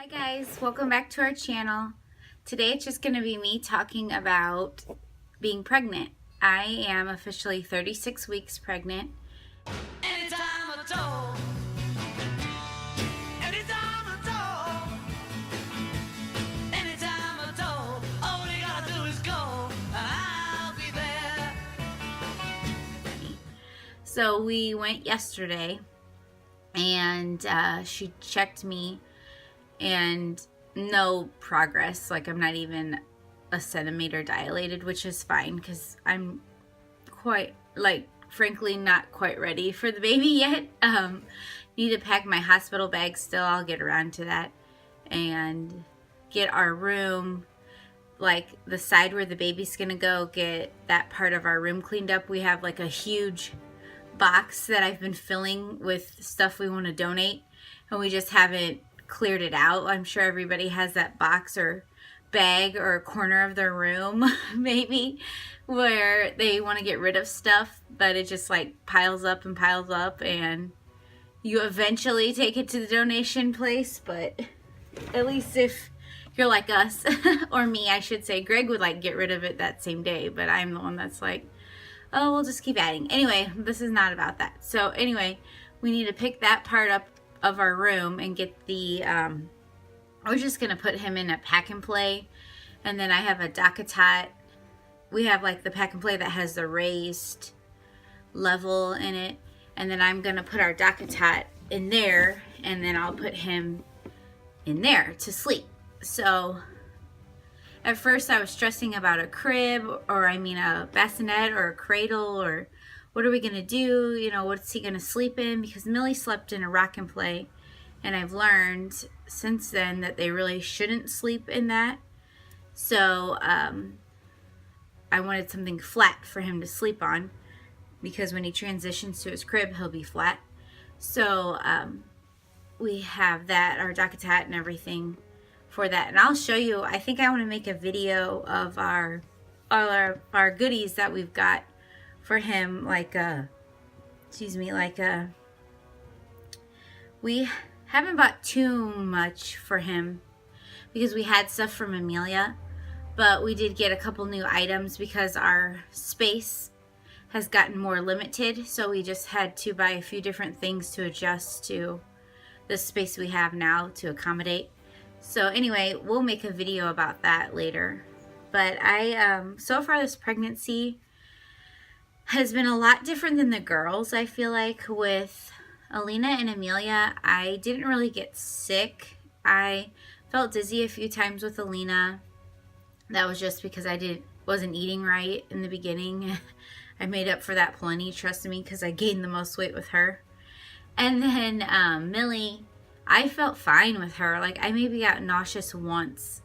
Hi guys, welcome back to our channel. Today it's just going to be me talking about being pregnant. I am officially 36 weeks pregnant. Anytime at all. Anytime at all. Anytime at all. All you gotta do is go, and I'll be there. So we went yesterday and she checked me and no progress. Like, I'm not even a centimeter dilated, which is fine because I'm quite, frankly, not quite ready for the baby yet. Need to pack my hospital bag still. I'll get around to that. And get our room, like the side where the baby's gonna go, get that part of our room cleaned up. We have like a huge box that I've been filling with stuff we want to donate, and we just haven't cleared it out. I'm sure everybody has that box or bag or corner of their room maybe where they want to get rid of stuff, but it just like piles up and you eventually take it to the donation place. But at least if you're like us or me, I should say, Greg would like get rid of it that same day, but I'm the one that's like, oh, we'll just keep adding. Anyway, this is not about that. So anyway, we need to pick that part up of our room and get the we're just gonna put him in a pack and play, and then I have a DockATot. We have like the pack and play that has the raised level in it, and then I'm gonna put our DockATot in there, and then I'll put him in there to sleep. So at first I was stressing about a crib, or a bassinet or a cradle, or what are we going to do? You know, what's he going to sleep in? Because Millie slept in a rock and play, and I've learned since then that they really shouldn't sleep in that. So I wanted something flat for him to sleep on, because when he transitions to his crib, he'll be flat. So we have that, our DockATot and everything for that. And I'll show you, I think I want to make a video of all our goodies that we've got for him, we haven't bought too much for him because we had stuff from Emelia, but we did get a couple new items because our space has gotten more limited, so we just had to buy a few different things to adjust to the space we have now to accommodate. So anyway, we'll make a video about that later. But so far this pregnancy has been a lot different than the girls. I feel like with Alina and Emelia, I didn't really get sick. I felt dizzy a few times with Alina. That was just because I wasn't eating right in the beginning. I made up for that plenty, trust me, because I gained the most weight with her. And then Millie, I felt fine with her. Like, I maybe got nauseous once,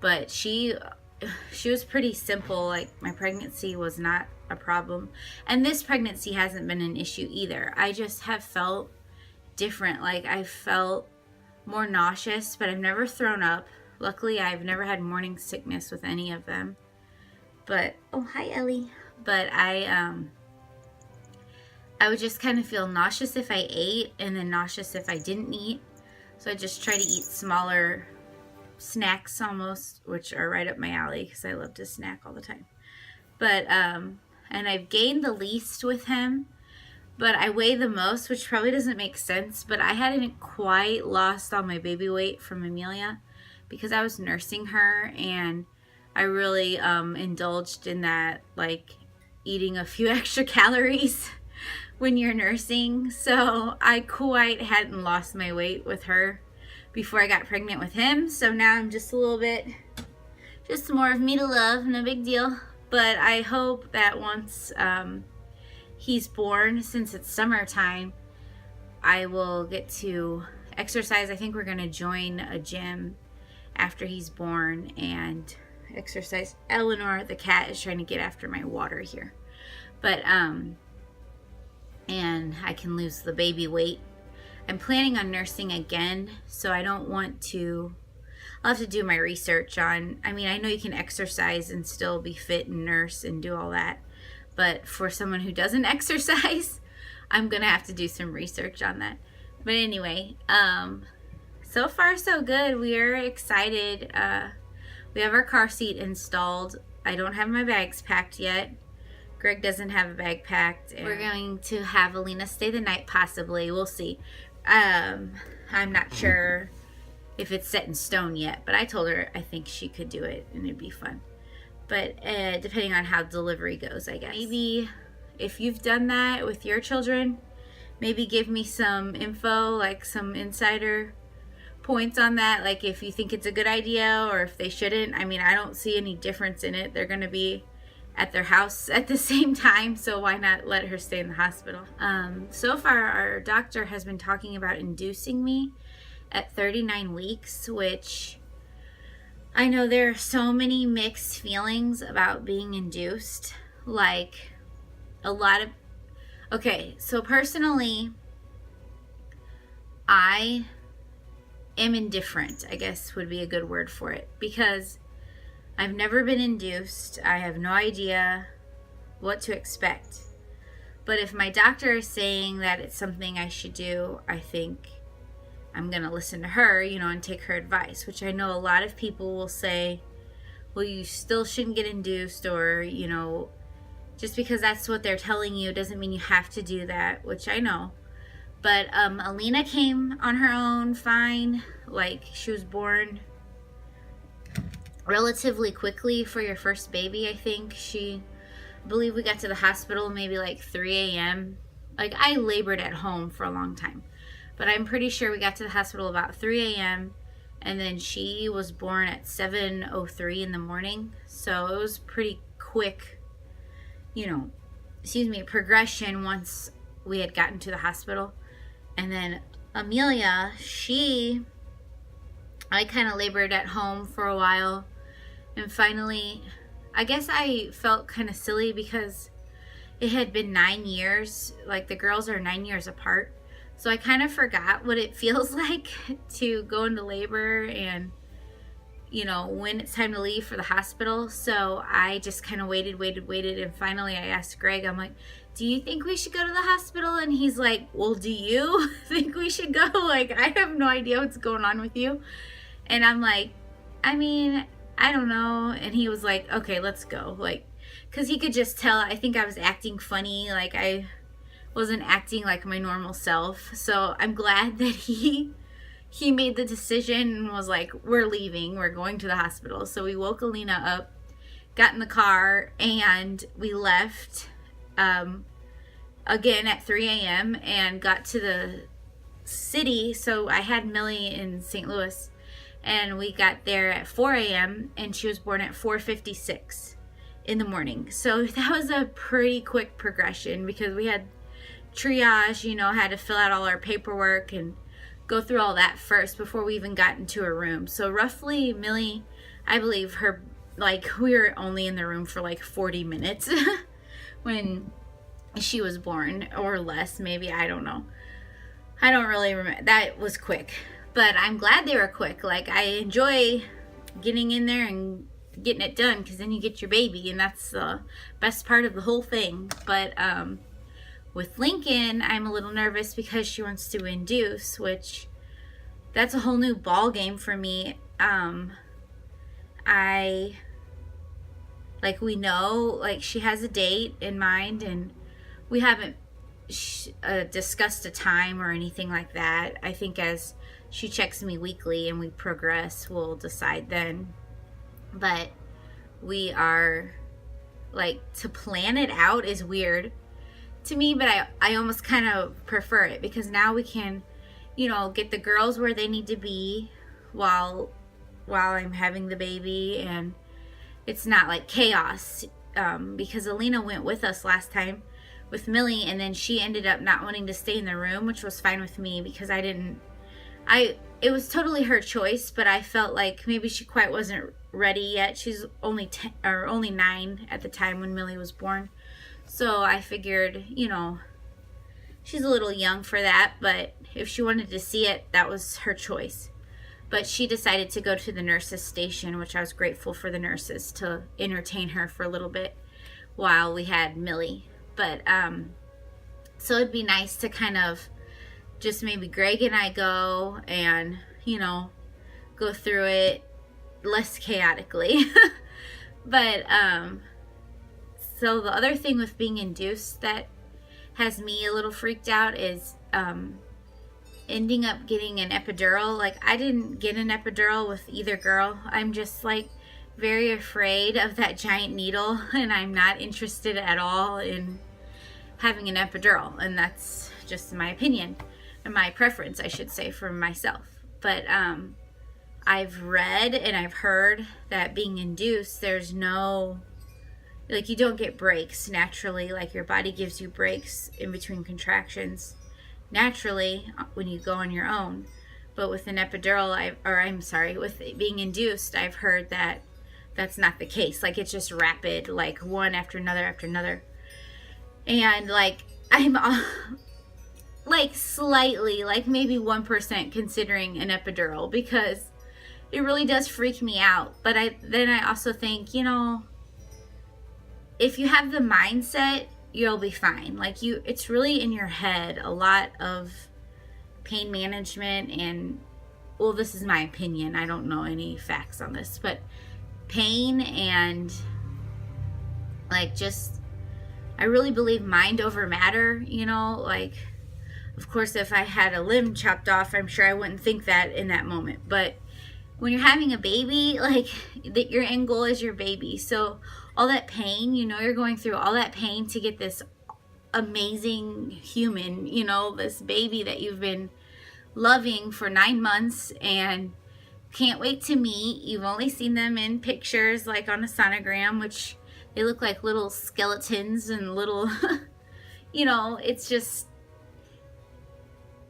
but she was pretty simple. Like, my pregnancy was not a problem, and this pregnancy hasn't been an issue either. I just have felt different. Like, I felt more nauseous, but I've never thrown up. Luckily, I've never had morning sickness with any of them. But oh, hi Ellie. But I would just kind of feel nauseous if I ate, and then nauseous if I didn't eat. So I just try to eat smaller snacks almost, which are right up my alley because I love to snack all the time. But and I've gained the least with him, but I weigh the most, which probably doesn't make sense, but I hadn't quite lost all my baby weight from Emelia because I was nursing her, and I really indulged in that, like eating a few extra calories when you're nursing. So I quite hadn't lost my weight with her before I got pregnant with him. So now I'm just a little bit, just more of me to love, no big deal. But I hope that once he's born, since it's summertime, I will get to exercise. I think we're going to join a gym after he's born and exercise. Eleanor, the cat, is trying to get after my water here. But, and I can lose the baby weight. I'm planning on nursing again, so I don't want to. I'll have to do my research on, I know you can exercise and still be fit and nurse and do all that, but for someone who doesn't exercise, I'm gonna have to do some research on that. But anyway, so far so good. We're excited. We have our car seat installed. I don't have my bags packed yet. Greg doesn't have a bag packed. And we're going to have Alina stay the night, possibly. We'll see. I'm not sure if it's set in stone yet, but I told her I think she could do it and it'd be fun. But depending on how delivery goes, I guess. Maybe if you've done that with your children, maybe give me some info, like some insider points on that, like if you think it's a good idea or if they shouldn't. I mean, I don't see any difference in it. They're going to be at their house at the same time, so why not let her stay in the hospital? So far, our doctor has been talking about inducing me at 39 weeks, which I know there are so many mixed feelings about being induced. Like, a lot of... Okay, so personally, I am indifferent, I guess would be a good word for it, because I've never been induced. I have no idea what to expect. But if my doctor is saying that it's something I should do, I think I'm going to listen to her, and take her advice, which I know a lot of people will say, well, you still shouldn't get induced, or, just because that's what they're telling you doesn't mean you have to do that, which I know. But Alina came on her own fine. Like, she was born relatively quickly for your first baby, I think. I believe we got to the hospital maybe like 3 a.m. Like, I labored at home for a long time, but I'm pretty sure we got to the hospital about 3 a.m. and then she was born at 7:03 in the morning. So it was pretty quick, progression once we had gotten to the hospital. And then Emelia, I kind of labored at home for a while. And finally, I guess I felt kind of silly because it had been 9 years. Like, the girls are 9 years apart. So I kind of forgot what it feels like to go into labor and, when it's time to leave for the hospital. So I just kind of waited. And finally I asked Greg, I'm like, do you think we should go to the hospital? And he's like, well, do you think we should go? Like, I have no idea what's going on with you. And I'm like, I mean, I don't know. And he was like, okay, let's go. Like, because he could just tell, I think I was acting funny. Like, I wasn't acting like my normal self. So I'm glad that he made the decision and was like, we're leaving. We're going to the hospital. So we woke Alina up, got in the car, and we left again at 3 a.m. and got to the city. So I had Millie in St. Louis, and we got there at 4 a.m. and she was born at 4:56 in the morning. So that was a pretty quick progression because we had triage, had to fill out all our paperwork and go through all that first before we even got into her room. So roughly, Millie, I believe we were only in the room for like 40 minutes when she was born, or less, maybe. I don't know. I don't really remember. That was quick, but I'm glad they were quick. Like, I enjoy getting in there and getting it done because then you get your baby, and that's the best part of the whole thing. But with Lincoln, I'm a little nervous because she wants to induce, which that's a whole new ball game for me. We know, she has a date in mind, and we haven't discussed a time or anything like that. I think as she checks me weekly and we progress, we'll decide then. But we are, to plan it out is weird to me, but I almost kind of prefer it because now we can, get the girls where they need to be while I'm having the baby, and it's not like chaos, because Alina went with us last time with Millie, and then she ended up not wanting to stay in the room, which was fine with me because it was totally her choice, but I felt like maybe she quite wasn't ready yet. She's only 9 at the time when Millie was born. So I figured, she's a little young for that, but if she wanted to see it, that was her choice. But she decided to go to the nurse's station, which I was grateful for the nurses to entertain her for a little bit while we had Millie. But, so it'd be nice to kind of just maybe Greg and I go and, go through it less chaotically. But so the other thing with being induced that has me a little freaked out is ending up getting an epidural. Like, I didn't get an epidural with either girl. I'm just like very afraid of that giant needle, and I'm not interested at all in having an epidural. And that's just my opinion, and my preference, I should say, for myself. But I've read and I've heard that being induced, there's no, like, you don't get breaks naturally. Like, your body gives you breaks in between contractions naturally when you go on your own. But with an epidural, with being induced, I've heard that that's not the case. Like, it's just rapid, like one after another after another. And like, I'm like slightly, like maybe 1% considering an epidural, because it really does freak me out. But I also think, if you have the mindset, you'll be fine. Like, it's really in your head, a lot of pain management. And, well, this is my opinion, I don't know any facts on this, but pain and like, just, I really believe mind over matter. Like, of course, if I had a limb chopped off, I'm sure I wouldn't think that in that moment. But when you're having a baby, like, that your end goal is your baby. So all that pain, you're going through all that pain to get this amazing human, this baby that you've been loving for 9 months and can't wait to meet. You've only seen them in pictures, like on a sonogram, which they look like little skeletons and little, it's just,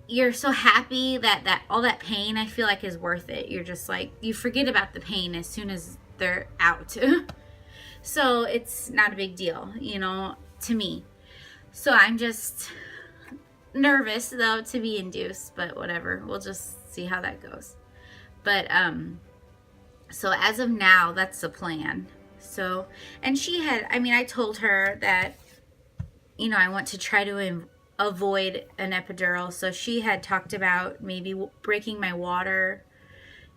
you're so happy that all that pain, I feel like, is worth it. You're just like, you forget about the pain as soon as they're out. So it's not a big deal, to me. So I'm just nervous, though, to be induced, but whatever. We'll just see how that goes. But, so as of now, that's the plan. So, and I told her that, I want to try to avoid an epidural. So she had talked about maybe breaking my water,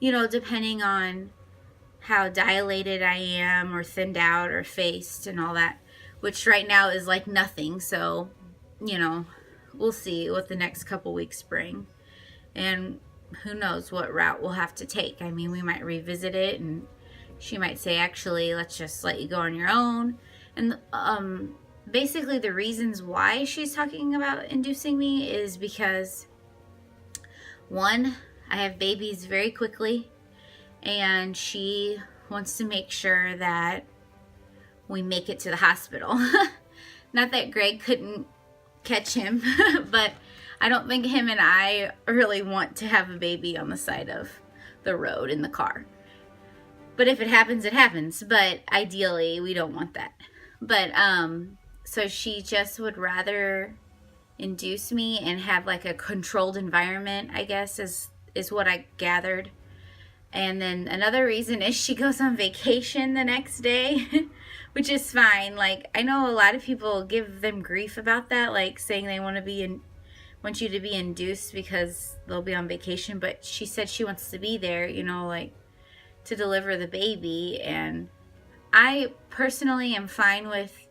depending on how dilated I am or thinned out or faced and all that, which right now is like nothing. So, we'll see what the next couple weeks bring. And who knows what route we'll have to take. I mean, we might revisit it, and she might say, actually, let's just let you go on your own. And basically the reasons why she's talking about inducing me is because, one, I have babies very quickly, and she wants to make sure that we make it to the hospital. Not that Greg couldn't catch him, but I don't think him and I really want to have a baby on the side of the road in the car. But if it happens, it happens. But ideally, we don't want that. But, so she just would rather induce me and have like a controlled environment, I guess, is what I gathered. And then another reason is she goes on vacation the next day, which is fine. Like, I know a lot of people give them grief about that, like saying they want you to be induced because they'll be on vacation. But she said she wants to be there, like to deliver the baby. And I personally am fine with,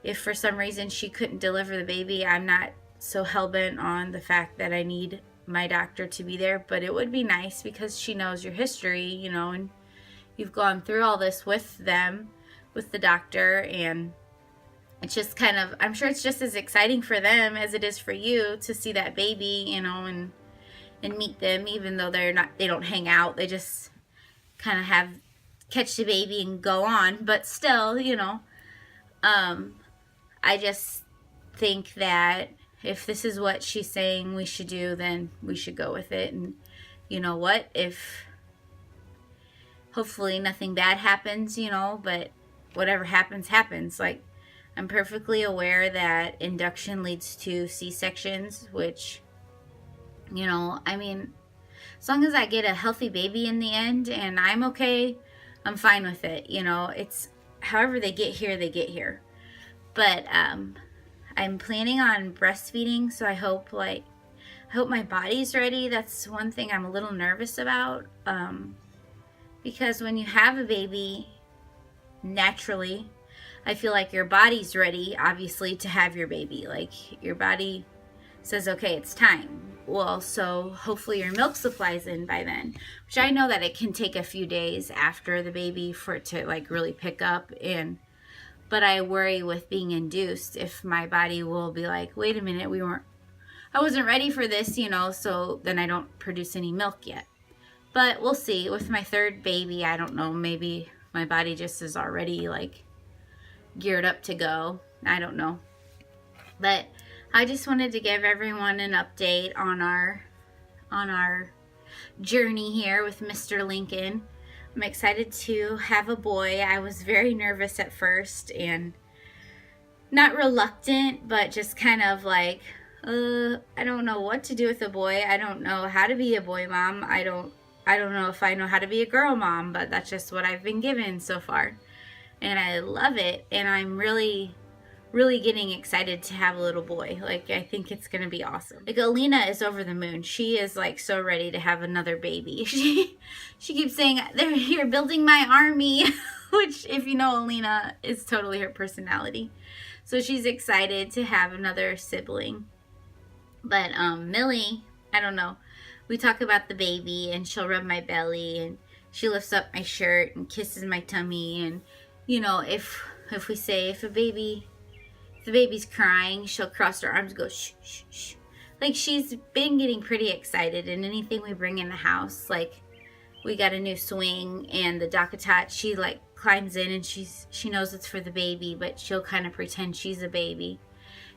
if for some reason she couldn't deliver the baby, I'm not so hell-bent on the fact that I need my doctor to be there. But it would be nice because she knows your history, and you've gone through all this with them, with the doctor, and it's just kind of, I'm sure it's just as exciting for them as it is for you to see that baby, and meet them, even though they don't hang out. They just kind of catch the baby and go on. But still, I just think that if this is what she's saying we should do, then we should go with it. And you know what? If hopefully nothing bad happens, but whatever happens, happens. Like, I'm perfectly aware that induction leads to C-sections, which, I mean, as long as I get a healthy baby in the end and I'm okay, I'm fine with it. It's however they get here, they get here. But I'm planning on breastfeeding, so I hope hope my body's ready. That's one thing I'm a little nervous about, because when you have a baby, naturally, I feel like your body's ready, obviously, to have your baby. Like, your body says, okay, it's time. Well, so hopefully your milk supply's in by then, which I know that it can take a few days after the baby for it to like really pick up. But I worry with being induced if my body will be like, wait a minute, I wasn't ready for this, you know, so then I don't produce any milk yet. But we'll see. With my third baby, I don't know, maybe my body just is already like geared up to go. I don't know. But I just wanted to give everyone an update on our journey here with Mr. Lincoln. I'm excited to have a boy. I was very nervous at first and not reluctant, but just kind of like, I don't know what to do with a boy. I don't know how to be a boy mom. I don't know if I know how to be a girl mom, but that's just what I've been given so far. And I love it, and I'm really getting excited to have a little boy. Like, I think it's gonna be awesome. Like, Alina is over the moon. She is like so ready to have another baby. She keeps saying, they're here building my army, which, if you know Alina, is totally her personality. So she's excited to have another sibling. But Millie, I don't know. We talk about the baby, and she'll rub my belly, and she lifts up my shirt and kisses my tummy. And you know, if we say if the baby's crying, she'll cross her arms and go shh, shh, shh. Like, she's been getting pretty excited, and anything we bring in the house, like, we got a new swing, and the Dakatat, she like climbs in, and she knows it's for the baby, but she'll kind of pretend she's a baby.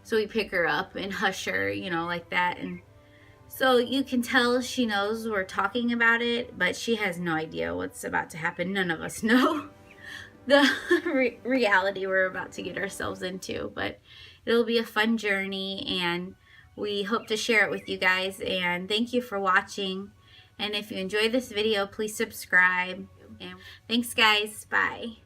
So we pick her up and hush her, you know, like that. And so you can tell she knows we're talking about it, but she has no idea what's about to happen. None of us know the reality we're about to get ourselves into. But it'll be a fun journey, and we hope to share it with you guys. And thank you for watching. And if you enjoyed this video, please subscribe. And thanks, guys. Bye.